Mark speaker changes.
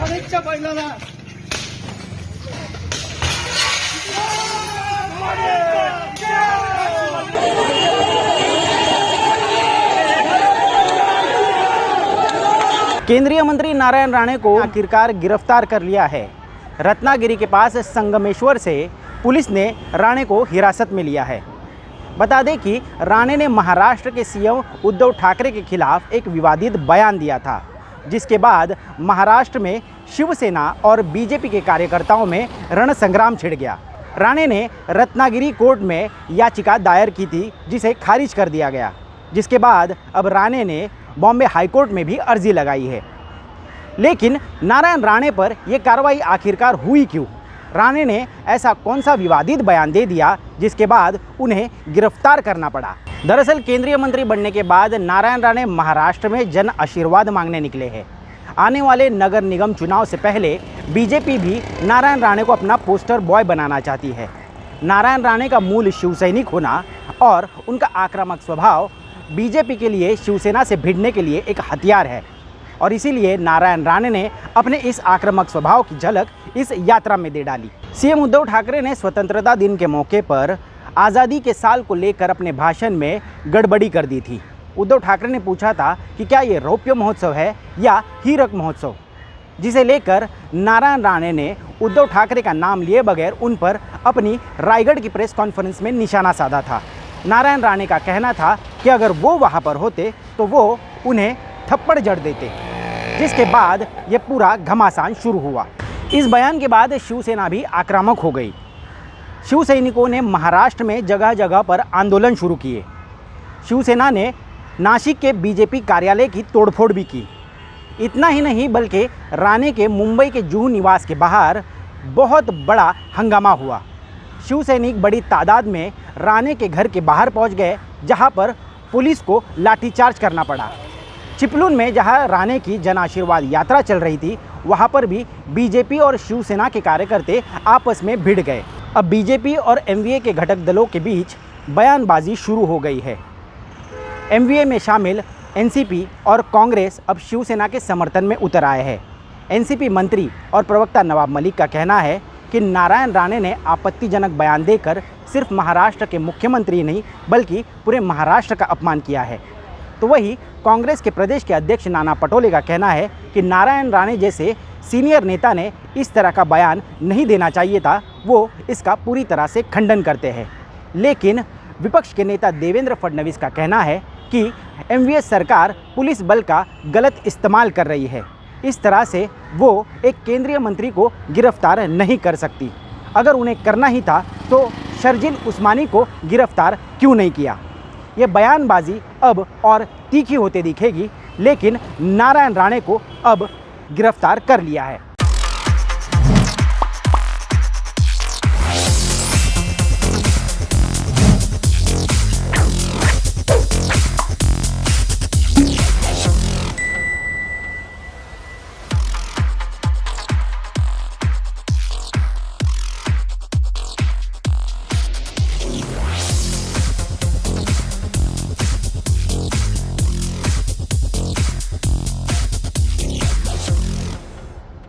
Speaker 1: राणेच्या बैलाला
Speaker 2: केंद्रीय मंत्री नारायण राणे को आखिरकार गिरफ्तार कर लिया है। रत्नागिरी के पास संगमेश्वर से पुलिस ने राणे को हिरासत में लिया है। बता दें कि राणे ने महाराष्ट्र के सीएम उद्धव ठाकरे के खिलाफ एक विवादित बयान दिया था, जिसके बाद महाराष्ट्र में शिवसेना और बीजेपी के कार्यकर्ताओं में रणसंग्राम छिड़ गया। राणे ने रत्नागिरी कोर्ट में याचिका दायर की थी, जिसे खारिज कर दिया गया, जिसके बाद अब राणे ने बॉम्बे हाईकोर्ट में भी अर्जी लगाई है। लेकिन नारायण राणे पर यह कार्रवाई आखिरकार हुई क्यों? राणे ने ऐसा कौन सा विवादित बयान दे दिया जिसके बाद उन्हें गिरफ्तार करना पड़ा? दरअसल केंद्रीय मंत्री बनने के बाद नारायण राणे महाराष्ट्र में जन आशीर्वाद मांगने निकले हैं। आने वाले नगर निगम चुनाव से पहले बीजेपी भी नारायण राणे को अपना पोस्टर बॉय बनाना चाहती है। नारायण राणे का मूल शिवसैनिक होना और उनका आक्रामक स्वभाव बीजेपी के लिए शिवसेना से भिड़ने के लिए एक हथियार है, और इसीलिए नारायण राणे ने अपने इस आक्रामक स्वभाव की झलक इस यात्रा में दे डाली। सीएम उद्धव ठाकरे ने स्वतंत्रता दिन के मौके पर आज़ादी के साल को लेकर अपने भाषण में गड़बड़ी कर दी थी। उद्धव ठाकरे ने पूछा था कि क्या ये रौप्य महोत्सव है या हीरक महोत्सव, जिसे लेकर नारायण राणे ने उद्धव ठाकरे का नाम लिए बगैर उन पर अपनी रायगढ़ की प्रेस कॉन्फ्रेंस में निशाना साधा था। नारायण राणे का कहना था कि अगर वो वहाँ पर होते तो वो उन्हें थप्पड़ जड़ देते, जिसके बाद ये पूरा घमासान शुरू हुआ। इस बयान के बाद शिवसेना भी आक्रामक हो गई। शिव सैनिकों ने महाराष्ट्र में जगह जगह पर आंदोलन शुरू किए। शिवसेना ने नासिक के बीजेपी कार्यालय की तोड़फोड़ भी की। इतना ही नहीं बल्कि राणे के मुंबई के जुहू निवास के बाहर बहुत बड़ा हंगामा हुआ। शिव सैनिक बड़ी तादाद में राणे के घर के बाहर पहुंच गए, जहां पर पुलिस को लाठीचार्ज करना पड़ा। चिपलून में जहां राणे की जन आशीर्वाद यात्रा चल रही थी, वहां पर भी बीजेपी और शिवसेना के कार्यकर्ता आपस में भिड़ गए। अब बीजेपी और एमवीए के घटक दलों के बीच बयानबाजी शुरू हो गई है। एमवीए में शामिल एनसीपी और कांग्रेस अब शिवसेना के समर्थन में उतर आए हैं। एनसीपी मंत्री और प्रवक्ता नवाब मलिक का कहना है कि नारायण राणे ने आपत्तिजनक बयान देकर सिर्फ महाराष्ट्र के मुख्यमंत्री नहीं बल्कि पूरे महाराष्ट्र का अपमान किया है। तो वही कांग्रेस के प्रदेश के अध्यक्ष नाना पटोले का कहना है कि नारायण राणे जैसे सीनियर नेता ने इस तरह का बयान नहीं देना चाहिए था। वो इसका पूरी तरह से खंडन करते हैं। लेकिन विपक्ष के नेता देवेंद्र फडणवीस का कहना है कि एमवीए सरकार पुलिस बल का गलत इस्तेमाल कर रही है। इस तरह से वो एक केंद्रीय मंत्री को गिरफ्तार नहीं कर सकती। अगर उन्हें करना ही था तो शर्जील उस्मानी को गिरफ्तार क्यों नहीं किया? ये बयानबाजी अब और तीखी होते दिखेगी, लेकिन नारायण राणे को अब गिरफ्तार कर लिया है।